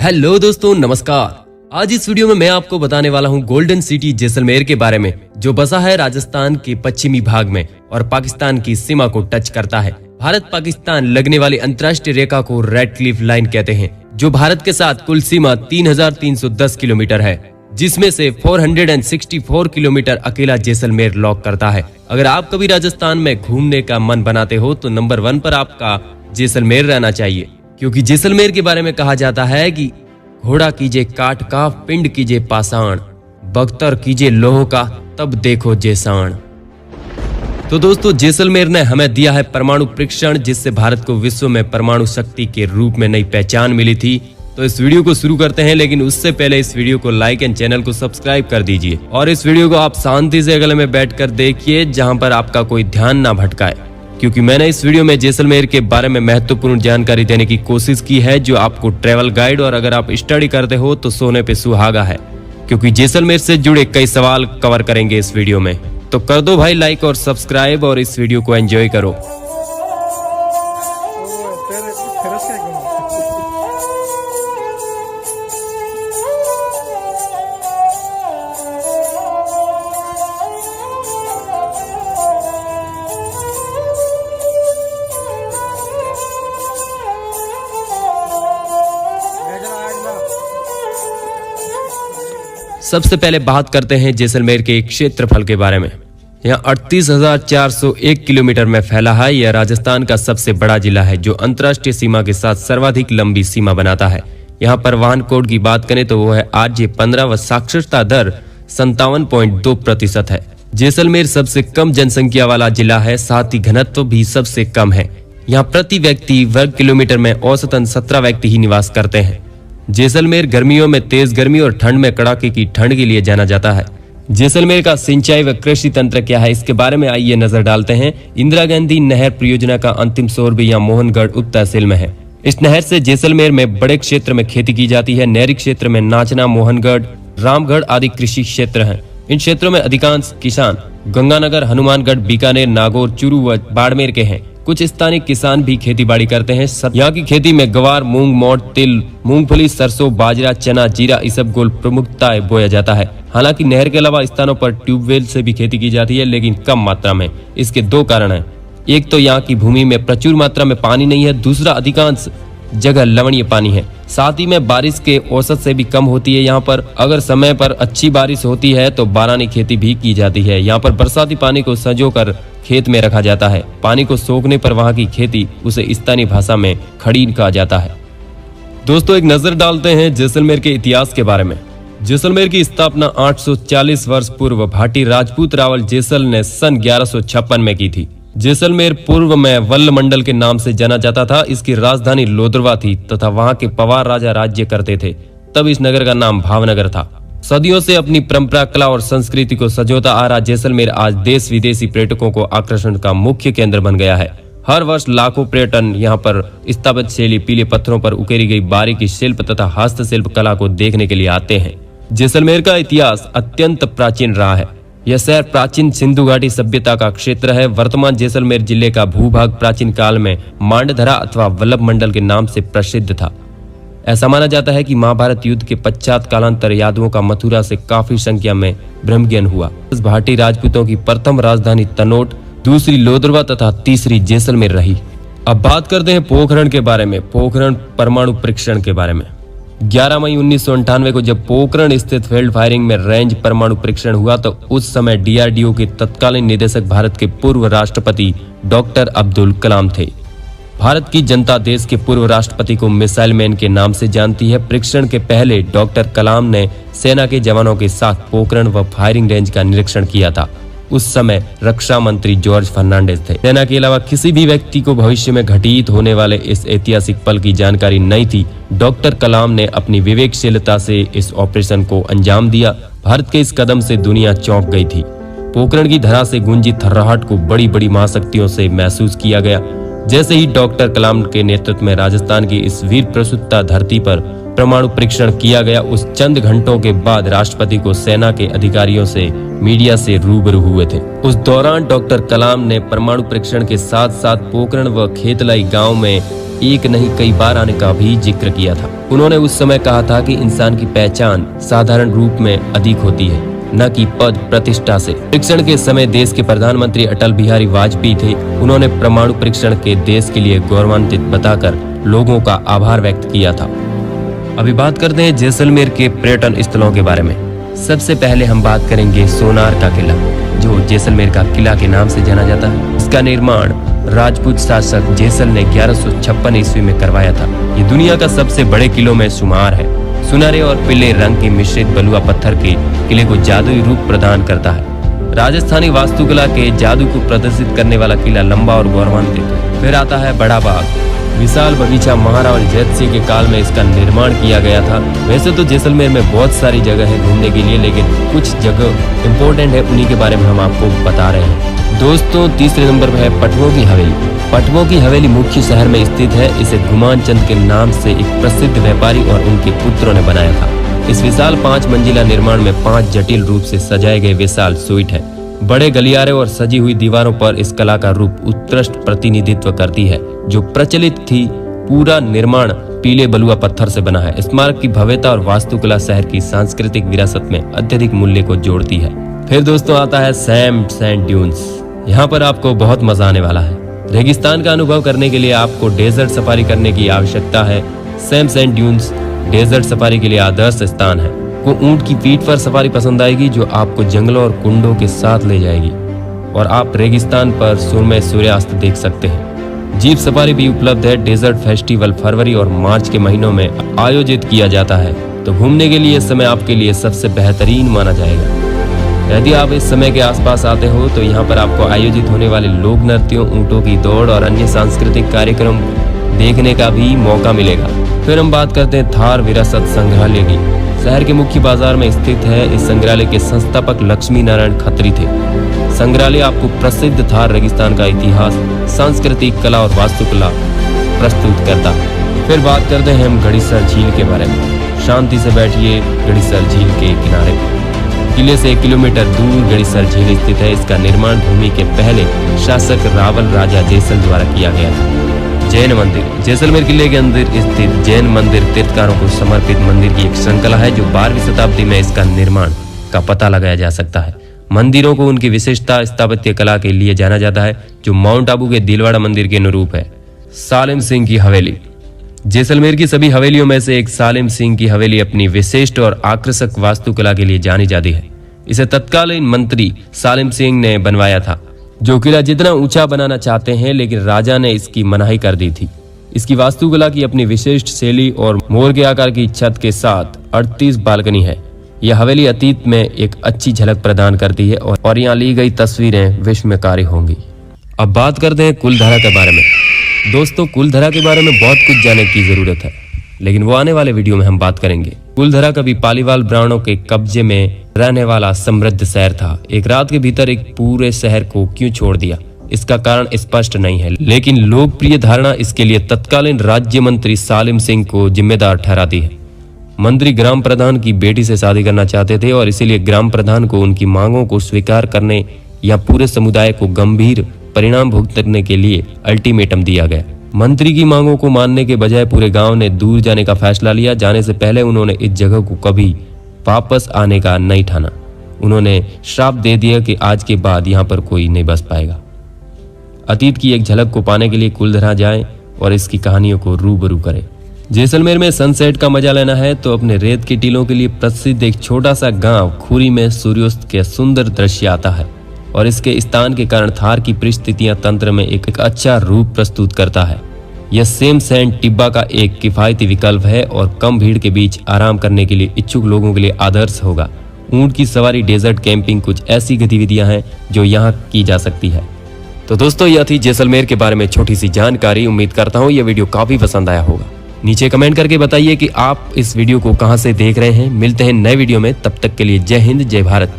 Hello दोस्तों, नमस्कार। आज इस वीडियो में मैं आपको बताने वाला हूँ गोल्डन सिटी जैसलमेर के बारे में, जो बसा है राजस्थान के पश्चिमी भाग में और पाकिस्तान की सीमा को टच करता है। भारत पाकिस्तान लगने वाली अंतर्राष्ट्रीय रेखा को रेड क्लिफ लाइन कहते हैं, जो भारत के साथ कुल सीमा 3310 किलोमीटर है, जिसमें से 464 किलोमीटर अकेला जैसलमेर लॉक करता है। अगर आप कभी राजस्थान में घूमने का मन बनाते हो तो नंबर 1 पर आपका जैसलमेर रहना चाहिए, क्योंकि जैसलमेर के बारे में कहा जाता है कि घोड़ा कीजिए काठ का, पिंड कीजिए पाषाण, बख्तर कीजिए लोह का, तब देखो जैसाण। तो दोस्तों, जैसलमेर ने हमें दिया है परमाणु परीक्षण, जिससे भारत को विश्व में परमाणु शक्ति के रूप में नई पहचान मिली थी। तो इस वीडियो को शुरू करते हैं, लेकिन उससे पहले इस वीडियो को लाइक एंड चैनल को सब्सक्राइब कर दीजिए और इस वीडियो को आप शांति से गले में बैठकर देखिए, जहां पर आपका कोई ध्यान ना भटकाए, क्योंकि मैंने इस वीडियो में जैसलमेर के बारे में महत्वपूर्ण जानकारी देने की कोशिश की है, जो आपको ट्रैवल गाइड और अगर आप स्टडी करते हो तो सोने पे सुहागा है, क्योंकि जैसलमेर से जुड़े कई सवाल कवर करेंगे इस वीडियो में। तो कर दो भाई लाइक और सब्सक्राइब और इस वीडियो को एंजॉय करो। सबसे पहले बात करते हैं जैसलमेर के क्षेत्रफल के बारे में। यहाँ 38,401 किलोमीटर में फैला है। यह राजस्थान का सबसे बड़ा जिला है, जो अंतर्राष्ट्रीय सीमा के साथ सर्वाधिक लंबी सीमा बनाता है। यहाँ पर वाहन कोड की बात करें तो वो है RJ15 व साक्षरता दर 57.2% है। जैसलमेर सबसे कम जनसंख्या वाला जिला है, साथ ही घनत्व भी सबसे कम है। यहाँ प्रति व्यक्ति वर्ग किलोमीटर में औसतन 17 व्यक्ति ही निवास करते हैं। जैसलमेर गर्मियों में तेज गर्मी और ठंड में कड़ाके की ठंड के लिए जाना जाता है। जैसलमेर का सिंचाई व कृषि तंत्र क्या है, इसके बारे में आइए नजर डालते हैं। इंदिरा गांधी नहर परियोजना का अंतिम छोर भी यहाँ मोहनगढ़ उप तहसील में है। इस नहर से जैसलमेर में बड़े क्षेत्र में खेती की जाती है। नहरी क्षेत्र में नाचना, मोहनगढ़, रामगढ़ आदि कृषि क्षेत्र हैं। इन क्षेत्रों में अधिकांश किसान गंगानगर, हनुमानगढ़, बीकानेर, नागौर, चूरू व बाड़मेर के हैं। कुछ स्थानीय किसान भी खेती बाड़ी करते हैं। यहाँ की खेती में गवार, मूंग, मोठ, तिल, मूंगफली, सरसों, बाजरा, चना, जीरा, इसबगोल प्रमुखता बोया जाता है। हालांकि नहर के अलावा स्थानों पर ट्यूबवेल से भी खेती की जाती है, लेकिन कम मात्रा में। इसके 2 कारण हैं। एक तो यहाँ की भूमि में प्रचुर मात्रा में पानी नहीं है, दूसरा अधिकांश जगह लवणीय पानी है। साथ ही में बारिश के औसत से भी कम होती है। यहाँ पर अगर समय पर अच्छी बारिश होती है तो बारानी खेती भी की जाती है। यहाँ पर बरसाती पानी को संजोकर खेत में रखा जाता है। पानी को सोखने पर वहाँ की खेती, उसे स्थानीय भाषा में खड़ीन कहा जाता है। दोस्तों, एक नजर डालते हैं जैसलमेर के इतिहास के बारे में। जैसलमेर की स्थापना 840 वर्ष पूर्व भाटी राजपूत रावल जैसल ने सन 1156 में की थी। जैसलमेर पूर्व में वल्ल मंडल के नाम से जाना जाता था। इसकी राजधानी लोदरवा थी तथा वहां के पवार राजा राज्य करते थे। तब इस नगर का नाम भावनगर था। सदियों से अपनी परंपरा, कला और संस्कृति को सजोता आ रहा जैसलमेर आज देश विदेशी पर्यटकों को आकर्षण का मुख्य केंद्र बन गया है। हर वर्ष लाखों पर्यटन यहाँ पर स्थापत्य शैली, पीले पत्थरों पर उकेरी गई बारीकी शिल्प तथा हस्तशिल्प कला को देखने के लिए आते हैं। जैसलमेर का इतिहास अत्यंत प्राचीन रहा है। यह शहर प्राचीन सिंधु घाटी सभ्यता का क्षेत्र है। वर्तमान जैसलमेर जिले का भूभाग प्राचीन काल में मांडधरा अथवा वल्लभ मंडल के नाम से प्रसिद्ध था। ऐसा माना जाता है कि महाभारत युद्ध के पश्चात कालांतर यादवों का मथुरा से काफी संख्या में ब्रह्मज्ञान हुआ। इस भाटी राजपूतों की प्रथम राजधानी तनोट, दूसरी लोदरवा तथा तीसरी जैसलमेर रही। अब बात करते हैं पोखरण के बारे में, पोखरण परमाणु परीक्षण के बारे में। 11 मई 1998 को जब पोखरण स्थित फील्ड फायरिंग में रेंज परमाणु परीक्षण हुआ, तो उस समय DRDO के तत्कालीन निदेशक भारत के पूर्व राष्ट्रपति डॉक्टर अब्दुल कलाम थे। भारत की जनता देश के पूर्व राष्ट्रपति को मिसाइल मैन के नाम से जानती है। परीक्षण के पहले डॉक्टर कलाम ने सेना के जवानों के साथ पोखरण व फायरिंग रेंज का निरीक्षण किया था। उस समय रक्षा मंत्री जॉर्ज फर्नांडिस थे। सेना के अलावा किसी भी व्यक्ति को भविष्य में घटित होने वाले इस ऐतिहासिक पल की जानकारी नहीं थी। डॉक्टर कलाम ने अपनी विवेकशीलता से इस ऑपरेशन को अंजाम दिया। भारत के इस कदम से दुनिया चौंक गई थी। पोखरण की धरा से गूंजी थर्राहट को बड़ी बड़ी महाशक्तियों से महसूस किया गया। जैसे ही डॉक्टर कलाम के नेतृत्व में राजस्थान की इस वीर प्रसुत्ता धरती पर परमाणु परीक्षण किया गया, उस चंद घंटों के बाद राष्ट्रपति को सेना के अधिकारियों से मीडिया से रूबरू हुए थे। उस दौरान डॉक्टर कलाम ने परमाणु परीक्षण के साथ साथ पोखरण व खेतलाई गांव में एक नहीं कई बार आने का भी जिक्र किया था। उन्होंने उस समय कहा था कि इंसान की पहचान साधारण रूप में अधिक होती है, न कि पद प्रतिष्ठा से। परीक्षण के समय देश के प्रधानमंत्री अटल बिहारी वाजपेयी थे। उन्होंने परमाणु परीक्षण के देश के लिए गौरवान्वित बताकर लोगों का आभार व्यक्त किया था। अभी बात करते हैं जैसलमेर के पर्यटन स्थलों के बारे में। सबसे पहले हम बात करेंगे सोनार का किला, जो जैसलमेर का किला के नाम से जाना जाता है। इसका निर्माण राजपूत शासक जैसल ने 1156 ईस्वी में करवाया था। ये दुनिया का सबसे बड़े किलों में शुमार है। सुनहरे और पीले रंग के मिश्रित बलुआ पत्थर के किले को जादुई रूप प्रदान करता है। राजस्थानी वास्तुकला के जादू को प्रदर्शित करने वाला किला लंबा और गौरवान्वित। फिर आता है बड़ा बाग, विशाल बगीचा। महाराणा जैत सिंह के काल में इसका निर्माण किया गया था। वैसे तो जैसलमेर में बहुत सारी जगह है घूमने के लिए, लेकिन कुछ जगह इम्पोर्टेंट है, उन्हीं के बारे में हम आपको बता रहे हैं। दोस्तों, तीसरे नंबर पर है पटवों की हवेली। पटवों की हवेली मुख्य शहर में स्थित है। इसे गुमान चंद के नाम से एक प्रसिद्ध व्यापारी और उनके पुत्रों ने बनाया था। इस विशाल 5 मंजिला निर्माण में 5 जटिल रूप से सजाए गए विशाल स्वीट है। बड़े गलियारे और सजी हुई दीवारों पर इस कला का रूप उत्कृष्ट प्रतिनिधित्व करती है, जो प्रचलित थी। पूरा निर्माण पीले बलुआ पत्थर से बना है। स्मारक की भव्यता और वास्तुकला शहर की सांस्कृतिक विरासत में अत्यधिक मूल्य को जोड़ती है। फिर दोस्तों आता है सैम सैंड ड्यून्स। यहाँ पर आपको बहुत मजा आने वाला है। रेगिस्तान का अनुभव करने के लिए आपको डेजर्ट सफारी करने की आवश्यकता है। Sam sand dunes desert safari के लिए आदर्श स्थान है। को ऊंट की पीठ पर सफारी पसंद आएगी, जो आपको जंगलों और कुंडों के साथ ले जाएगी और आप रेगिस्तान पर सुरमय सूर्यास्त देख सकते हैं। जीप सफारी भी उपलब्ध है। डेजर्ट फेस्टिवल फरवरी और मार्च के महीनों में आयोजित किया जाता है, तो घूमने के लिए इस समय आपके लिए सबसे बेहतरीन माना जाएगा। यदि आप इस समय के आसपास आते हो तो यहाँ पर आपको आयोजित होने वाले लोक नृत्यों, ऊँटों की दौड़ और अन्य सांस्कृतिक कार्यक्रम देखने का भी मौका मिलेगा। फिर हम बात करते हैं थार विरासत संग्रहालय की। शहर के मुख्य बाजार में स्थित है। इस संग्रहालय के संस्थापक लक्ष्मी नारायण खत्री थे। संग्रहालय आपको प्रसिद्ध थार रेगिस्तान का इतिहास, सांस्कृतिक कला और वास्तुकला प्रस्तुत करता है। फिर बात करते हैं हम गढ़ीसर झील के बारे में। शांति से बैठिए गढ़ीसर झील के किनारे। किले से 1 किलोमीटर दूर गढ़ीसर झील स्थित है। इसका निर्माण भूमि के पहले शासक रावल राजा जैसल द्वारा किया गया था। जैन मंदिर। जैसलमेर किले के अंदर स्थित जैन मंदिर तीर्थकारों को समर्पित मंदिर की एक श्रृंखला है, जो 12वीं शताब्दी में इसका निर्माण का पता लगाया जा सकता है। मंदिरों को उनकी विशिष्टता स्थापत्य कला के लिए जाना जाता है, जो माउंट आबू के दिलवाड़ा मंदिर के अनुरूप है। सालिम सिंह की हवेली। जैसलमेर की सभी हवेलियों में से एक सालिम सिंह की हवेली अपनी विशिष्ट और आकर्षक वास्तुकला के लिए जानी जाती है। इसे तत्कालीन मंत्री सालिम सिंह ने बनवाया था, जो किला जितना ऊंचा बनाना चाहते हैं, लेकिन राजा ने इसकी मनाही कर दी थी। इसकी वास्तुकला की अपनी विशिष्ट शैली और मोर के आकार की छत के साथ 38 बालकनी है। यह हवेली अतीत में एक अच्छी झलक प्रदान करती है और यहाँ ली गई तस्वीरें विस्मयकारी होंगी। अब बात करते हैं कुलधरा के बारे में। दोस्तों, कुलधरा के बारे में बहुत कुछ जानने की जरूरत है, लेकिन वो आने वाले वीडियो में हम बात करेंगे। कुलधरा कभी पालीवाल ब्राह्मणों के कब्जे में रहने वाला समृद्ध शहर था। एक रात के भीतर एक पूरे शहर को क्यों छोड़ दिया, इसका कारण स्पष्ट नहीं है, लेकिन लोकप्रिय धारणा इसके लिए तत्कालीन राज्य मंत्री सालिम सिंह को जिम्मेदार ठहराती है। मंत्री ग्राम प्रधान की बेटी से शादी करना चाहते थे और इसीलिए ग्राम प्रधान को उनकी मांगों को स्वीकार करने या पूरे समुदाय को गंभीर परिणाम भुगतने के लिए अल्टीमेटम दिया गया। मंत्री की मांगों को मानने के बजाय पूरे गांव ने दूर जाने का फैसला लिया। जाने से पहले उन्होंने इस जगह को कभी वापस आने का नहीं ठाना। उन्होंने श्राप दे दिया कि आज के बाद यहाँ पर कोई नहीं बस पाएगा। अतीत की एक झलक को पाने के लिए कुलधरा जाएं और इसकी कहानियों को रूबरू करें। जैसलमेर में सनसेट का मजा लेना है तो अपने रेत के टीलों के लिए प्रसिद्ध एक छोटा सा गांव खुरी में सूर्यास्त के सुंदर दृश्य आता है और इसके स्थान के कारण थार की परिस्थितियां तंत्र में एक अच्छा रूप प्रस्तुत करता है। यह सेम सैंड टिब्बा का एक किफायती विकल्प है और कम भीड़ के बीच आराम करने के लिए इच्छुक लोगों के लिए आदर्श होगा। ऊंट की सवारी, डेजर्ट कैंपिंग कुछ ऐसी गतिविधियां हैं जो यहाँ की जा सकती है। तो दोस्तों, यह थी जैसलमेर के बारे में छोटी सी जानकारी। उम्मीद करता हूँ यह वीडियो काफी पसंद आया होगा। नीचे कमेंट करके बताइए कि आप इस वीडियो को कहां से देख रहे हैं। मिलते हैं नए वीडियो में, तब तक के लिए जय हिंद, जय भारत।